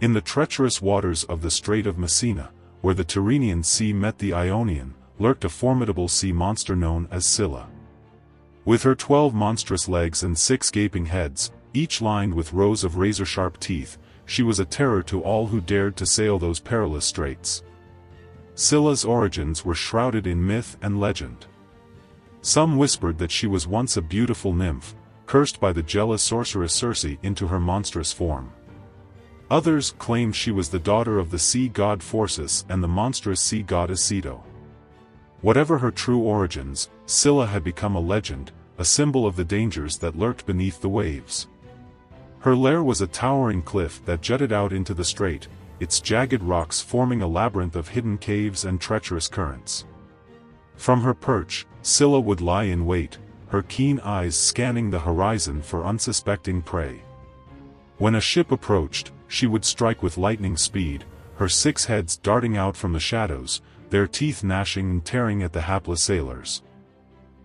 In the treacherous waters of the Strait of Messina, where the Tyrrhenian Sea met the Ionian, lurked a formidable sea monster known as Scylla. With her 12 monstrous legs and 6 gaping heads, each lined with rows of razor-sharp teeth, she was a terror to all who dared to sail those perilous straits. Scylla's origins were shrouded in myth and legend. Some whispered that she was once a beautiful nymph, cursed by the jealous sorceress Circe into her monstrous form. Others claimed she was the daughter of the sea god Phorcys and the monstrous sea goddess Ceto. Whatever her true origins, Scylla had become a legend, a symbol of the dangers that lurked beneath the waves. Her lair was a towering cliff that jutted out into the strait, its jagged rocks forming a labyrinth of hidden caves and treacherous currents. From her perch, Scylla would lie in wait, her keen eyes scanning the horizon for unsuspecting prey. When a ship approached, she would strike with lightning speed, her 6 heads darting out from the shadows, their teeth gnashing and tearing at the hapless sailors.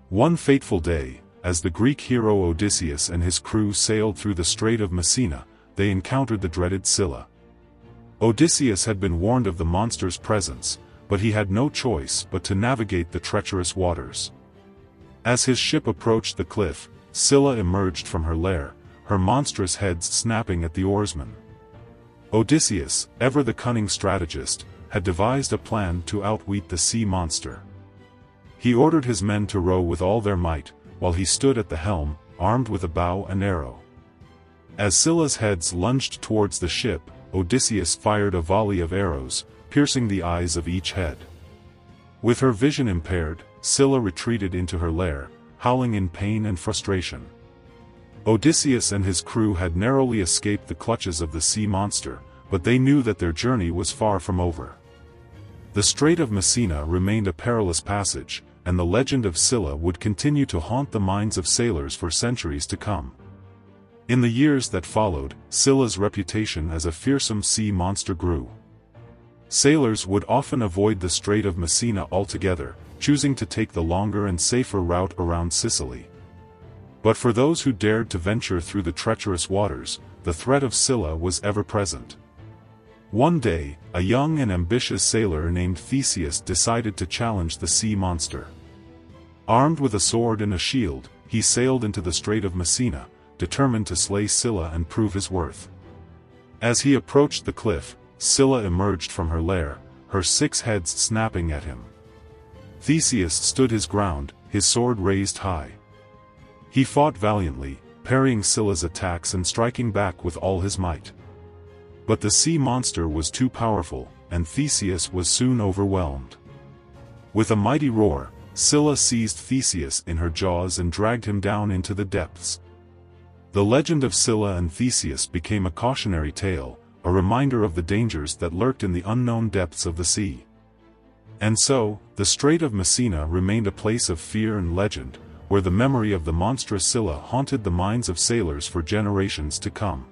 One fateful day, as the Greek hero Odysseus and his crew sailed through the Strait of Messina, they encountered the dreaded Scylla. Odysseus had been warned of the monster's presence, but he had no choice but to navigate the treacherous waters. As his ship approached the cliff, Scylla emerged from her lair, her monstrous head snapping at the oarsmen. Odysseus, ever the cunning strategist, had devised a plan to outwit the sea monster. He ordered his men to row with all their might, while he stood at the helm, armed with a bow and arrow. As Scylla's heads lunged towards the ship, Odysseus fired a volley of arrows, piercing the eyes of each head. With her vision impaired, Scylla retreated into her lair, howling in pain and frustration. Odysseus and his crew had narrowly escaped the clutches of the sea monster, but they knew that their journey was far from over. The Strait of Messina remained a perilous passage, and the legend of Scylla would continue to haunt the minds of sailors for centuries to come. In the years that followed, Scylla's reputation as a fearsome sea monster grew. Sailors would often avoid the Strait of Messina altogether, choosing to take the longer and safer route around Sicily. But for those who dared to venture through the treacherous waters, the threat of Scylla was ever present. One day, a young and ambitious sailor named Theseus decided to challenge the sea monster. Armed with a sword and a shield, he sailed into the Strait of Messina, determined to slay Scylla and prove his worth. As he approached the cliff, Scylla emerged from her lair, her 6 heads snapping at him. Theseus stood his ground, his sword raised high. He fought valiantly, parrying Scylla's attacks and striking back with all his might. But the sea monster was too powerful, and Theseus was soon overwhelmed. With a mighty roar, Scylla seized Theseus in her jaws and dragged him down into the depths. The legend of Scylla and Theseus became a cautionary tale, a reminder of the dangers that lurked in the unknown depths of the sea. And so, the Strait of Messina remained a place of fear and legend, where the memory of the monstrous Scylla haunted the minds of sailors for generations to come.